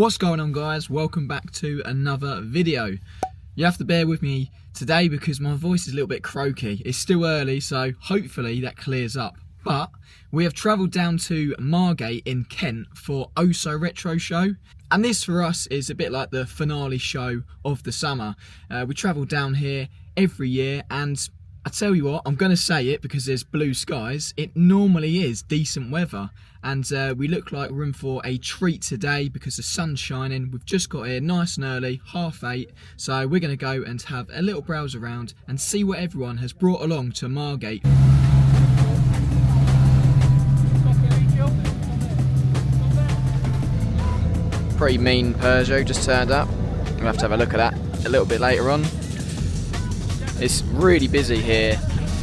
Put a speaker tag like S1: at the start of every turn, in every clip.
S1: What's going on, guys? Welcome back to another video. You have to bear with me today because my voice is a little bit croaky. It's still early, so hopefully that clears up. But we have travelled down to Margate in Kent for OhSoRetro show. And this for us is a bit like the finale show of the summer. We travel down here every year, and I tell you what, I'm going to say it because there's blue skies. It normally is decent weather, and we look like we're in for a treat today because the sun's shining. We've just got here nice and early, 8:30, so we're going to go and have a little browse around and see what everyone has brought along to Margate. Pretty mean Peugeot just turned up. We'll have to have a look at that a little bit later on. It's really busy here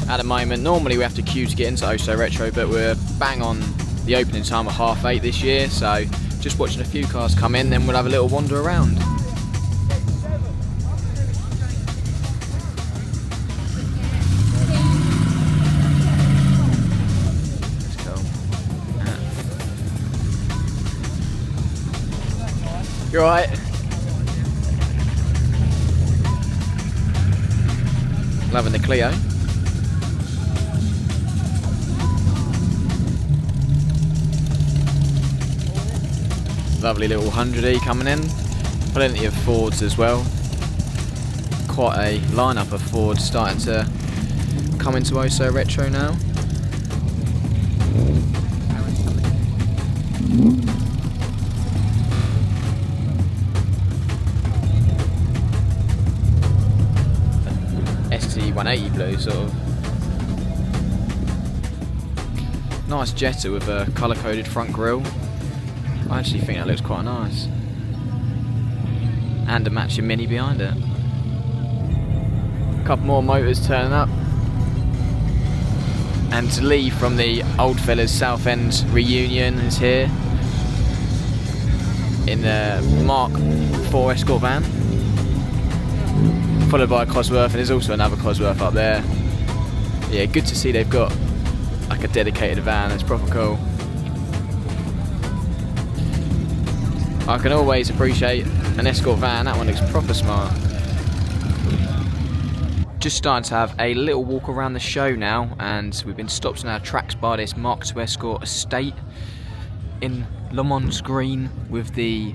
S1: at the moment. Normally we have to queue to get into OhSoRetro, but we're bang on the opening time of 8:30 this year, so just watching a few cars come in, then we'll have a little wander around. Let's go. You alright? Loving the Clio. Lovely little 100E coming in. Plenty of Fords as well. Quite a lineup of Fords starting to come into OhSoRetro now. ST180 blue sort of. Nice Jetta with a colour coded front grille. I actually think that looks quite nice. And a matching Mini behind it. A couple more motors turning up. And Lee from the Oldfellas Southend reunion is here in the Mark 4 Escort van. Followed by a Cosworth, and there's also another Cosworth up there. Yeah, good to see they've got like a dedicated van. It's proper cool. I can always appreciate an Escort van. That one looks proper smart. Just starting to have a little walk around the show now, and we've been stopped in our tracks by this Mark II Escort estate in Le Mans Green with the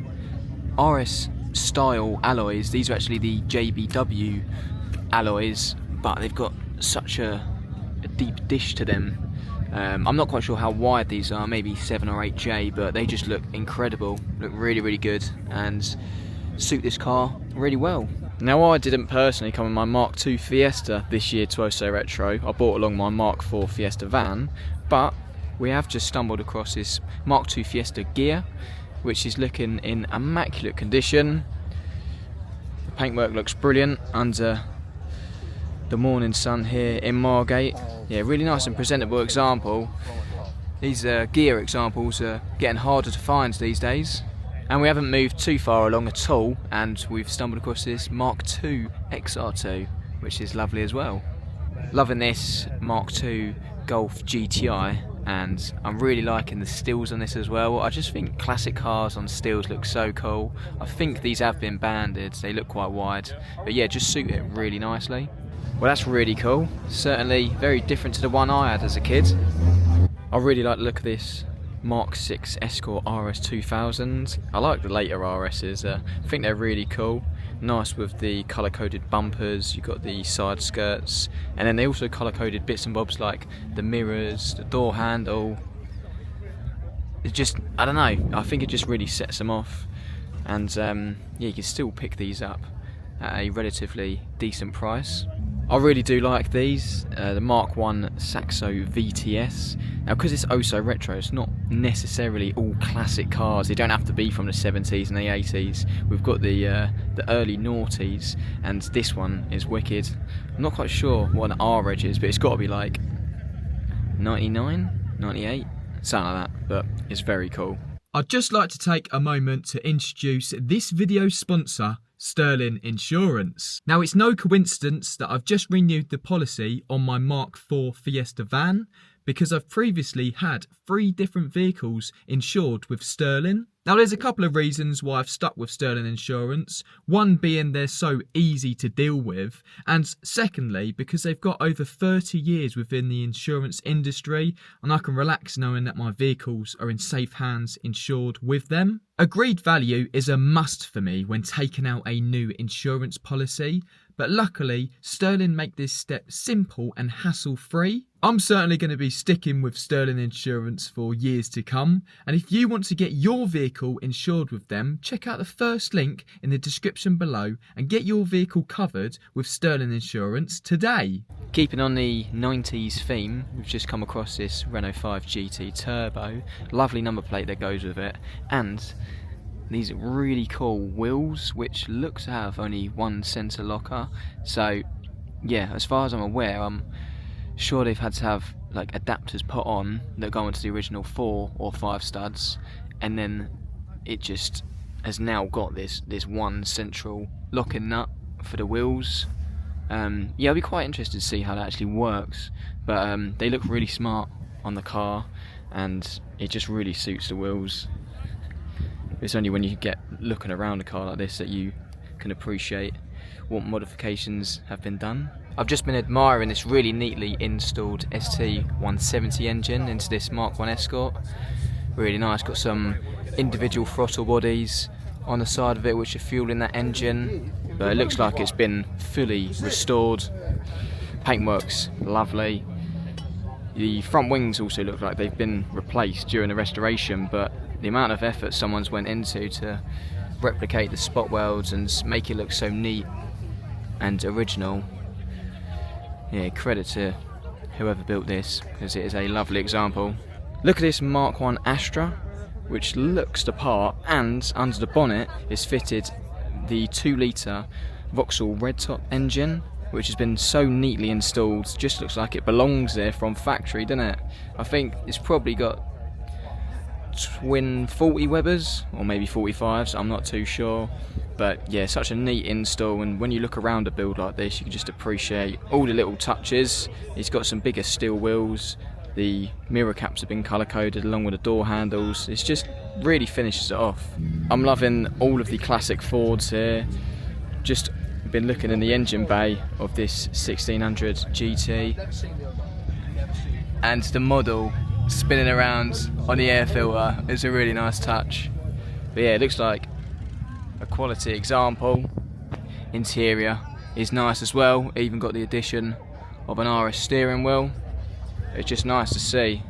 S1: RS style alloys. These are actually the JBW alloys, but they've got such a deep dish to them. I'm not quite sure how wide these are, maybe 7 or 8J, but they just look incredible, look really good, and suit this car really well. Now, I didn't personally come in my Mark II Fiesta this year to OhSoRetro. I brought along my Mark IV Fiesta van, but we have just stumbled across this Mark II Fiesta gear, which is looking in immaculate condition. The paintwork looks brilliant under the morning sun here in Margate. Yeah, really nice and presentable example. These gear examples are getting harder to find these days. And we haven't moved too far along at all, and we've stumbled across this Mark II XR2, which is lovely as well. Loving this Mark II Golf GTI, and I'm really liking the stills on this as well. I just think classic cars on stills look so cool. I think these have been banded, they look quite wide, but yeah, just suit it really nicely. Well, that's really cool. Certainly very different to the one I had as a kid. I really like the look of this Mark VI Escort RS 2000. I like the later RSs. I think they're really cool. Nice with the colour-coded bumpers. You've got the side skirts, and then they also colour-coded bits and bobs like the mirrors, the door handle. It's just, I don't know, I think it just really sets them off. And yeah, you can still pick these up at a relatively decent price. I really do like these, the Mark I Saxo VTS. Now, because it's OhSoRetro, it's not necessarily all classic cars. They don't have to be from the 70s and the 80s. We've got the early noughties, and this one is wicked. I'm not quite sure what an R reg is, but it's got to be like 99, 98, something like that, but it's very cool. I'd just like to take a moment to introduce this video's sponsor, Sterling Insurance. Now, it's no coincidence that I've just renewed the policy on my Mark IV Fiesta van, because I've previously had 3 different vehicles insured with Sterling.
S2: Now there's a couple of reasons why I've stuck with Sterling Insurance, one being they're so easy to deal with, and secondly because they've got over 30 years within the insurance industry and I can relax knowing that my vehicles are in safe hands insured with them. Agreed value is a must for me when taking out a new insurance policy, but luckily Sterling make this step simple and hassle-free. I'm certainly going to be sticking with Sterling Insurance for years to come, and if you want to get your vehicle insured with them, check out the first link in the description below and get your vehicle covered with Sterling Insurance today.
S1: Keeping on the 90s theme, we've just come across this Renault 5 GT Turbo, lovely number plate that goes with it, and these really cool wheels which look to have only one centre locker. So yeah, as far as I'm aware, I'm sure they've had to have like adapters put on that go into the original 4 or 5 studs, and then it just has now got this one central locking nut for the wheels. Yeah, I'll be quite interested to see how that actually works, but they look really smart on the car and it just really suits the wheels. It's only when you get looking around a car like this that you can appreciate what modifications have been done. I've just been admiring this really neatly installed ST170 engine into this Mark 1 Escort. Really nice, got some individual throttle bodies on the side of it which are fueling that engine, but it looks like it's been fully restored. Paintwork's lovely. The front wings also look like they've been replaced during the restoration, but the amount of effort someone's went into to replicate the spot welds and make it look so neat and original, yeah, credit to whoever built this, because it is a lovely example. Look at this Mark 1 Astra, which looks the part, and under the bonnet is fitted the 2-litre Vauxhall red top engine, which has been so neatly installed, just looks like it belongs there from factory, doesn't it? I think it's probably got twin 40 Webers or maybe 45s, I'm not too sure, but yeah, such a neat install, and when you look around a build like this you can just appreciate all the little touches. It's got some bigger steel wheels, the mirror caps have been colour coded along with the door handles. It's just really finishes it off. I'm loving all of the classic Fords here. Just been looking in the engine bay of this 1600 GT, and the model spinning around on the air filter is a really nice touch. But yeah, it looks like a quality example. Interior is nice as well, even got the addition of an RS steering wheel. It's just nice to see.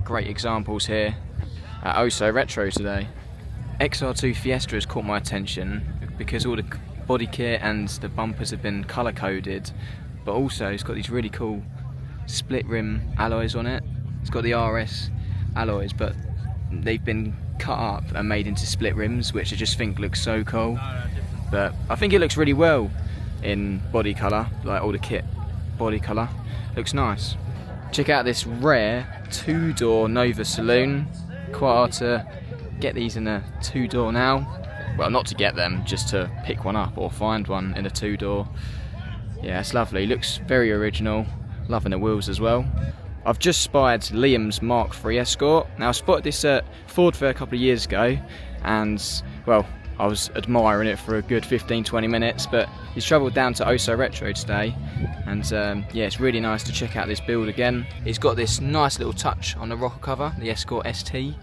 S1: Great examples here at OhSoRetro today. XR2 Fiesta has caught my attention because all the body kit and the bumpers have been colour coded, but also it's got these really cool split rim alloys on it. It's got the RS alloys, but they've been cut up and made into split rims, which I just think looks so cool. But I think it looks really well in body colour, like all the kit body colour. Looks nice. Check out this rare 2-door Nova Saloon. Quite hard to get these in a 2-door now. Well, not to get them, just to pick one up or find one in a 2-door. Yeah, it's lovely. Looks very original. Loving the wheels as well. I've just spied Liam's Mark III Escort. Now I spotted this at Ford Fair a couple of years ago, and well, I was admiring it for a good 15-20 minutes, but he's travelled down to OhSoRetro today, and yeah, it's really nice to check out this build again. He's got this nice little touch on the rocker cover, the Escort ST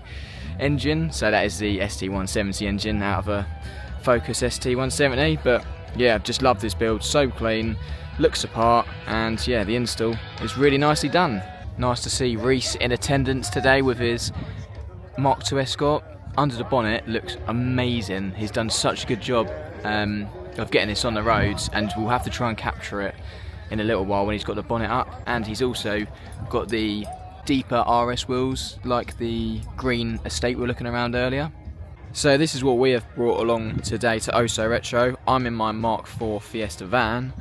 S1: engine, so that is the ST170 engine out of a Focus ST170, but yeah, just love this build, so clean, looks the part, and yeah, the install is really nicely done. Nice to see Reese in attendance today with his Mark II Escort. Under the bonnet looks amazing. He's done such a good job of getting this on the roads, and we'll have to try and capture it in a little while when he's got the bonnet up. And he's also got the deeper RS wheels like the green estate we were looking around earlier. So this is what we have brought along today to OhSoRetro. I'm in my Mark IV Fiesta van,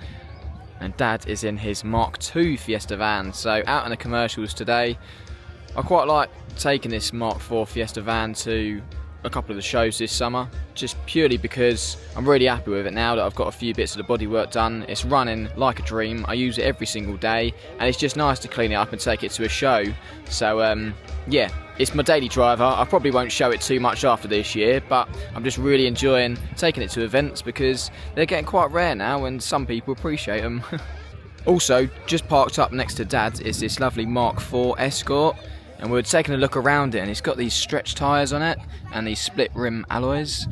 S1: and Dad is in his Mark II Fiesta van. So out in the commercials today, I quite like taking this Mark IV Fiesta van to a couple of the shows this summer, just purely because I'm really happy with it now that I've got a few bits of the bodywork done. It's running like a dream. I use it every single day, and it's just nice to clean it up and take it to a show. So yeah, it's my daily driver. I probably won't show it too much after this year, but I'm just really enjoying taking it to events because they're getting quite rare now and some people appreciate them. Also, just parked up next to Dad is this lovely Mark IV Escort, and we were taking a look around it, and it's got these stretch tyres on it and these split rim alloys,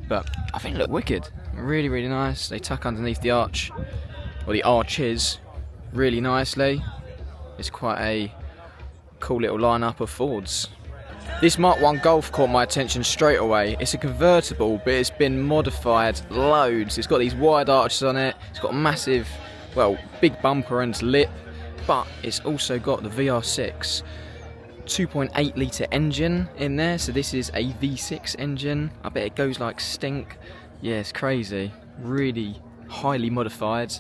S1: but I think they look wicked. Really, really nice. They tuck underneath the arch, or the arches, really nicely. It's quite a cool little lineup of Fords. This Mark I Golf caught my attention straight away. It's a convertible, but it's been modified loads. It's got these wide arches on it. It's got a massive, well, big bumper and lip, but it's also got the VR6 2.8 litre engine in there. So this is a V6 engine. I bet it goes like stink. Yeah, it's crazy. Really highly modified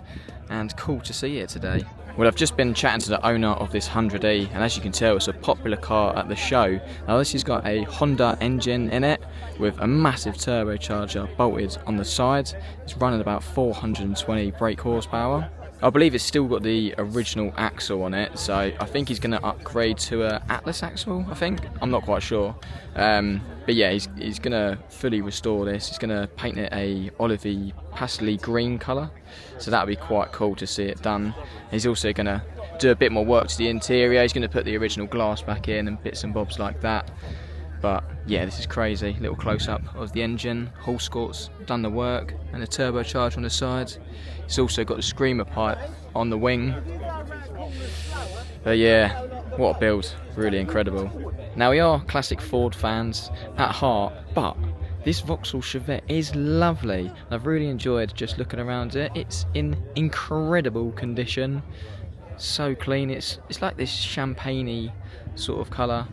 S1: and cool to see it today. Well, I've just been chatting to the owner of this 100E, and as you can tell, it's a popular car at the show. Now, this has got a Honda engine in it with a massive turbocharger bolted on the side. It's running about 420 brake horsepower. I believe it's still got the original axle on it, so I think he's going to upgrade to a Atlas axle, I think. I'm not quite sure. But yeah, he's going to fully restore this. He's going to paint it a olivey, pastely green colour. So that'll be quite cool to see it done. He's also going to do a bit more work to the interior. He's going to put the original glass back in and bits and bobs like that. But yeah, this is crazy. Little close-up of the engine. Hull Scott's done the work, and the turbocharger on the side. It's also got the screamer pipe on the wing. But yeah, what a build. Really incredible. Now, we are classic Ford fans at heart, but this Vauxhall Chevette is lovely. I've really enjoyed just looking around it. It's in incredible condition. So clean. It's like this champagne-y sort of colour.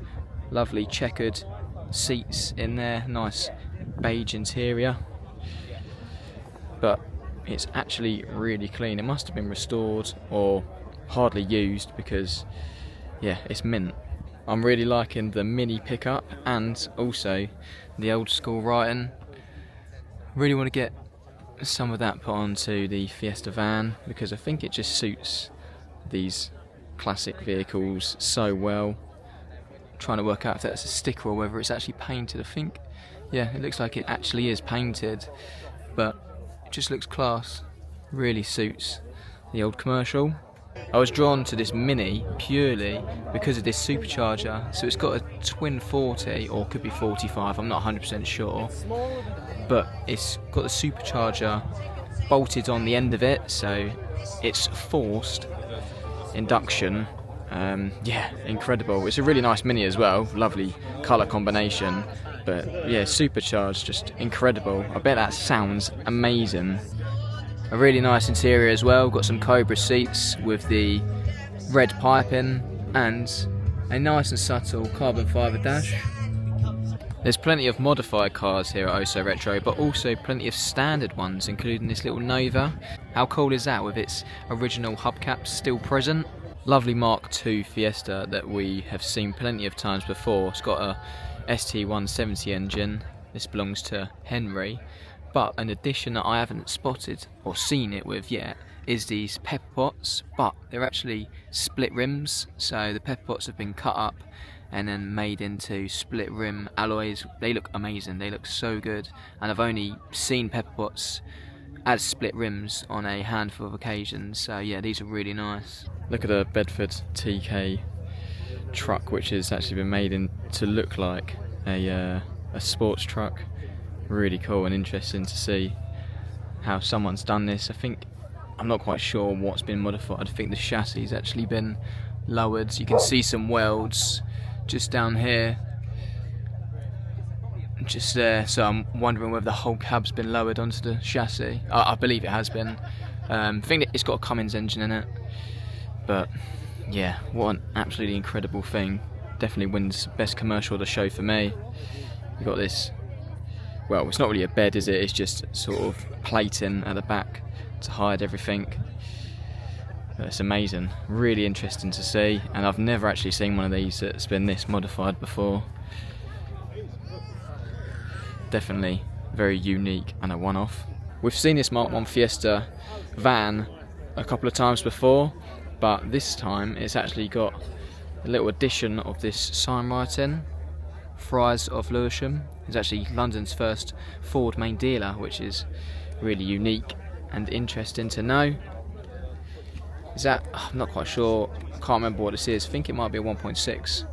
S1: Lovely checkered seats in there. Nice beige interior. But it's actually really clean. It must have been restored or hardly used because, yeah, it's mint. I'm really liking the mini pickup and also the old school writing. Really want to get some of that put onto the Fiesta van because I think it just suits these classic vehicles so well. Trying to work out if that's a sticker or whether it's actually painted. I think, yeah, it looks like it actually is painted, but it just looks class. Really suits the old commercial. I was drawn to this Mini purely because of this supercharger. So it's got a twin 40, or could be 45, I'm not 100% sure, but it's got the supercharger bolted on the end of it, so it's forced induction. Yeah, incredible. It's a really nice Mini as well, lovely colour combination, but yeah, supercharged, just incredible. I bet that sounds amazing. A really nice interior as well, got some Cobra seats with the red piping and a nice and subtle carbon fibre dash. There's plenty of modified cars here at OhSoRetro, but also plenty of standard ones, including this little Nova. How cool is that with its original hubcaps still present? Lovely Mark II Fiesta that we have seen plenty of times before. It's got a ST170 engine. This belongs to Henry. But an addition that I haven't spotted or seen it with yet is these pepper pots, but they're actually split rims. So the pepper pots have been cut up and then made into split rim alloys. They look amazing, they look so good. And I've only seen pepper pots as split rims on a handful of occasions. So yeah, these are really nice. Look at the Bedford TK truck, which has actually been made in to look like a sports truck. Really cool and interesting to see how someone's done this. I'm not quite sure what's been modified. I think the chassis has actually been lowered. You can see some welds just down here, just there. So I'm wondering whether the whole cab's been lowered onto the chassis. I believe it has been. I think it's got a Cummins engine in it. But yeah, what an absolutely incredible thing. Definitely wins best commercial of the show for me. You've got this, well, it's not really a bed, is it? It's just sort of plating at the back to hide everything. But it's amazing, really interesting to see, and I've never actually seen one of these that's been this modified before. definitely very unique and a one-off. We've seen this Mark 1 Fiesta van a couple of times before, but this time it's actually got a little addition of this sign writing. Fries of Lewisham is actually London's first Ford main dealer, which is really unique and interesting to know. Is that, I'm not quite sure, I can't remember what this is. I think it might be a 1.6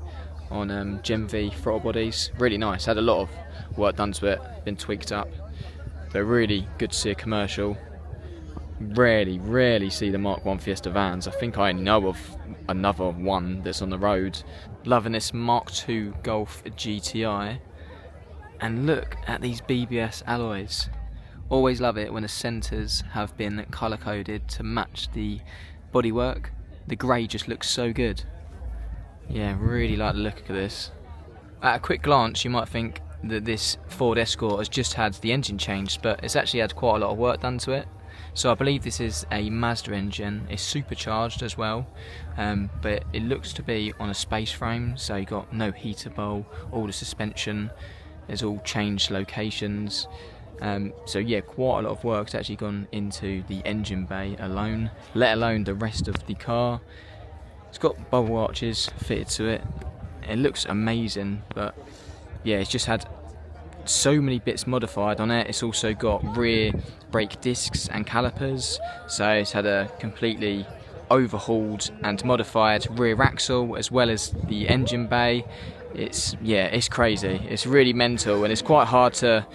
S1: on Gem V throttle bodies. Really nice, had a lot of work done to it, been tweaked up, but really good to see a commercial. Rarely see the Mark 1 Fiesta vans. I think I only know of another one that's on the road. Loving this Mark 2 Golf GTI, and look at these BBS alloys. Always love it when the centres have been colour coded to match the bodywork. The grey just looks so good. Yeah, really like the look of this. At a quick glance you might think that this Ford Escort has just had the engine changed, but it's actually had quite a lot of work done to it. So I believe this is a Mazda engine. It's supercharged as well, but it looks to be on a space frame, so you got no heater bowl, all the suspension is all changed locations. So yeah, quite a lot of work's actually gone into the engine bay alone, let alone the rest of the car. It's got bubble arches fitted to it. It looks amazing, but yeah, it's just had so many bits modified on it. It's also got rear brake discs and calipers, so it's had a completely overhauled and modified rear axle as well as the engine bay. It's crazy. It's really mental, and it's quite hard to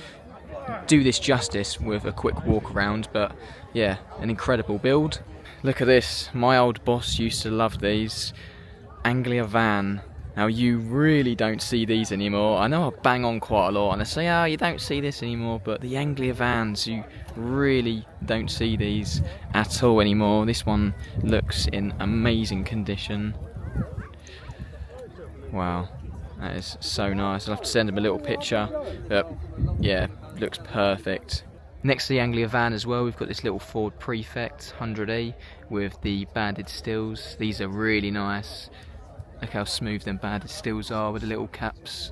S1: do this justice with a quick walk around, but yeah, an incredible build. Look at this, my old boss used to love these Anglia van. Now you really don't see these anymore. I know I bang on quite a lot and I say, oh, you don't see this anymore, but the Anglia vans, you really don't see these at all anymore. This one looks in amazing condition. Wow, that is so nice. I'll have to send him a little picture, but yeah, looks perfect. Next to the Anglia van as well, we've got this little Ford Prefect 100E with the banded stills. These are really nice. Look how smooth them banded stills are with the little caps.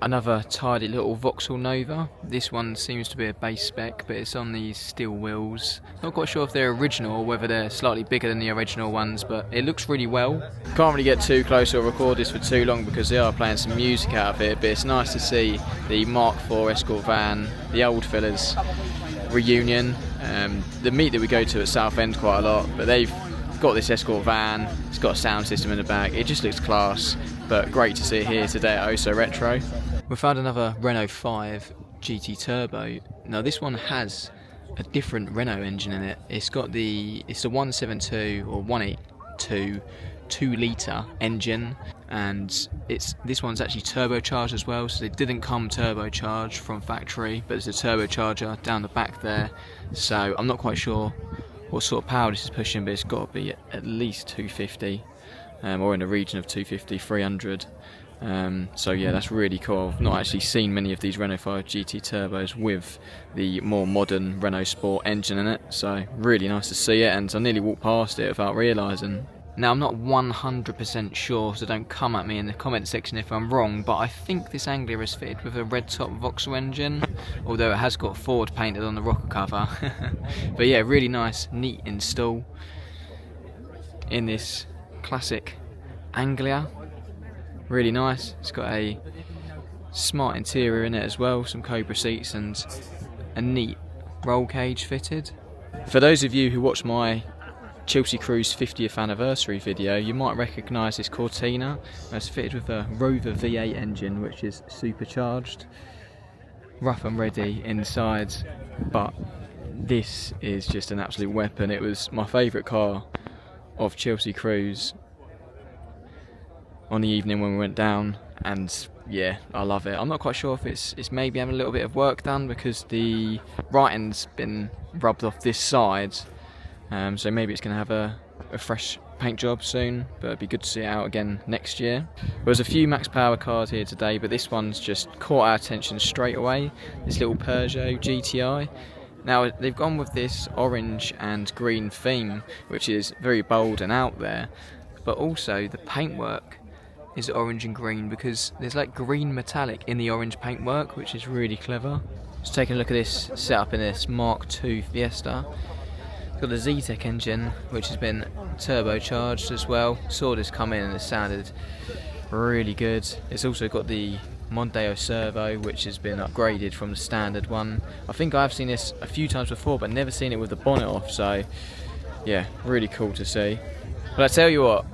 S1: Another tidy little Vauxhall Nova. This one seems to be a base spec, but it's on these steel wheels. Not quite sure if they're original or whether they're slightly bigger than the original ones, but it looks really well. Can't really get too close or record this for too long because they are playing some music out of it, but it's nice to see the Mark IV Escort van, the old fellas reunion. The meet that we go to at Southend quite a lot, but they've got this Escort van. It's got a sound system in the back. It just looks class, but great to see it here today at OhSoRetro. We found another Renault 5 GT Turbo. Now this one has a different Renault engine in it. It's the 172 or 182 2-litre engine, and this one's actually turbocharged as well, so it didn't come turbocharged from factory, but there's a turbocharger down the back there, so I'm not quite sure what sort of power this is pushing, but it's got to be at least 250, or in the region of 250, 300. So yeah, that's really cool. I've not actually seen many of these Renault 5 GT Turbos with the more modern Renault Sport engine in it, so really nice to see it, and I nearly walked past it without realising. Now I'm not 100% sure, so don't come at me in the comment section if I'm wrong, but I think this Anglia is fitted with a red top Vauxhall engine, although it has got Ford painted on the rocker cover. But yeah, really nice, neat install in this classic Anglia. Really nice. It's got a smart interior in it as well, some Cobra seats and a neat roll cage fitted. For those of you who watch my Chelsea Cruise 50th anniversary video, you might recognise this Cortina. It's fitted with a Rover V8 engine, which is supercharged, rough and ready inside, but this is just an absolute weapon. It was my favourite car of Chelsea Cruise on the evening when we went down, and yeah, I love it. I'm not quite sure if it's maybe having a little bit of work done because the writing's been rubbed off this side, so maybe it's going to have a fresh paint job soon, but it'd be good to see it out again next year. There's a few max power cars here today, but this one's just caught our attention straight away, this little Peugeot GTI. Now they've gone with this orange and green theme, which is very bold and out there, but also the paintwork is orange and green because there's like green metallic in the orange paintwork, which is really clever. Just taking a look at this setup in this Mark II Fiesta. It's got the Z-Tech engine, which has been turbocharged as well. Saw this come in and it sounded really good. It's also got the Mondeo servo, which has been upgraded from the standard one. I think I've seen this a few times before, but never seen it with the bonnet off, so yeah, really cool to see. But I tell you what,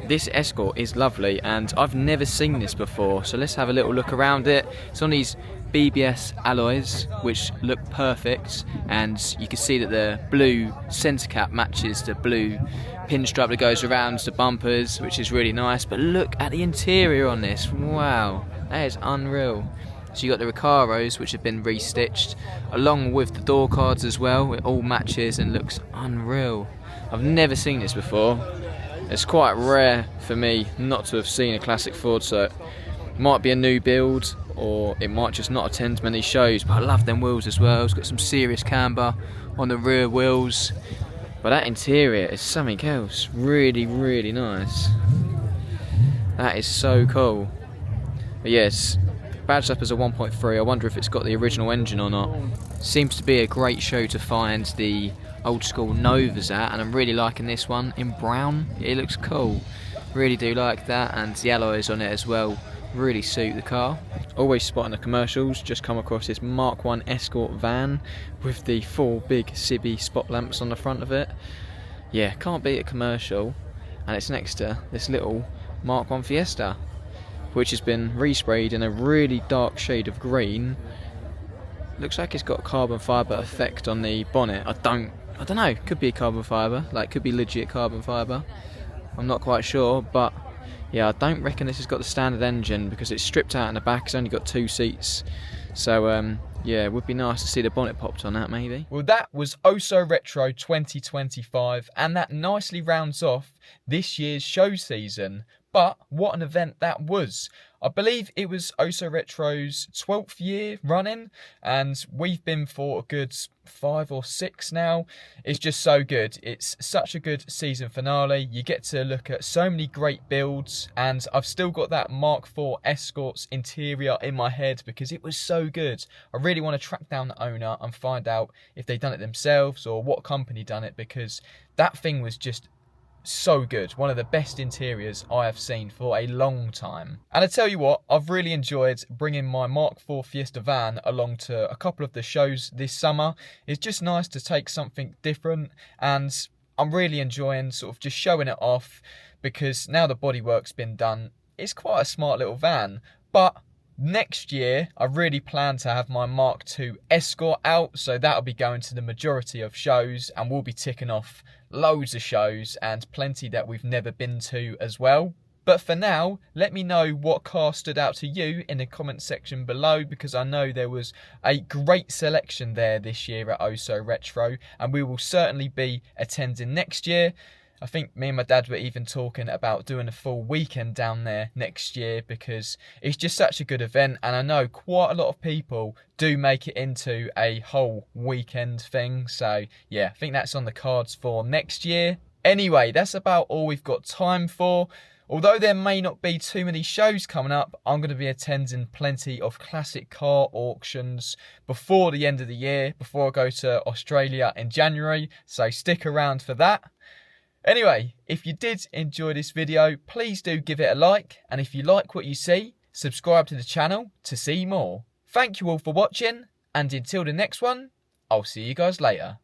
S1: this Escort is lovely and I've never seen this before, so let's have a little look around it. It's on these BBS alloys which look perfect, and you can see that the blue centre cap matches the blue pinstripe that goes around the bumpers, which is really nice. But look at the interior on this, wow, that is unreal. So you got the Recaros which have been restitched along with the door cards as well. It all matches and looks unreal. I've never seen this before. It's quite rare for me not to have seen a classic Ford, so it might be a new build or it might just not attend many shows, but I love them wheels as well. It's got some serious camber on the rear wheels, but that interior is something else. Really, really nice. That is so cool. But yes, badged up as a 1.3. I wonder if it's got the original engine or not. Seems to be a great show to find the old school Novas at, and I'm really liking this one in brown. It looks cool, really do like that, and the alloys on it as well really suit the car. Always spotting the commercials. Just come across this Mark I Escort van with the 4 big Sibby spot lamps on the front of it. Yeah, can't beat a commercial. And it's next to this little Mark I Fiesta, which has been resprayed in a really dark shade of green. Looks like it's got carbon fibre effect on the bonnet. I don't know, could be a carbon fibre, like could be legit carbon fibre. I'm not quite sure, but yeah, I don't reckon this has got the standard engine because it's stripped out in the back. It's only got 2 seats. So yeah, it would be nice to see the bonnet popped on that maybe. Well, that was OhSoRetro 2025, and that nicely rounds off this year's show season. But what an event that was. I believe it was OhSoRetro's 12th year running, and we've been for a good 5 or 6 now. It's just so good. It's such a good season finale. You get to look at so many great builds, and I've still got that Mark IV Escort's interior in my head because it was so good. I really want to track down the owner and find out if they've done it themselves or what company done it, because that thing was just so good. One of the best interiors I have seen for a long time. And I tell you what, I've really enjoyed bringing my Mark IV Fiesta van along to a couple of the shows this summer. It's just nice to take something different, and I'm really enjoying sort of just showing it off because now the bodywork's been done, it's quite a smart little van. But next year, I really plan to have my Mark II Escort out, so that'll be going to the majority of shows, and we'll be ticking off loads of shows and plenty that we've never been to as well. But for now, let me know what car stood out to you in the comment section below, because I know there was a great selection there this year at OhSoRetro, and we will certainly be attending next year. I think me and my dad were even talking about doing a full weekend down there next year because it's just such a good event, and I know quite a lot of people do make it into a whole weekend thing. So yeah, I think that's on the cards for next year. Anyway, that's about all we've got time for. Although there may not be too many shows coming up, I'm going to be attending plenty of classic car auctions before the end of the year, before I go to Australia in January, so stick around for that. Anyway, if you did enjoy this video, please do give it a like, and if you like what you see, subscribe to the channel to see more. Thank you all for watching, and until the next one, I'll see you guys later.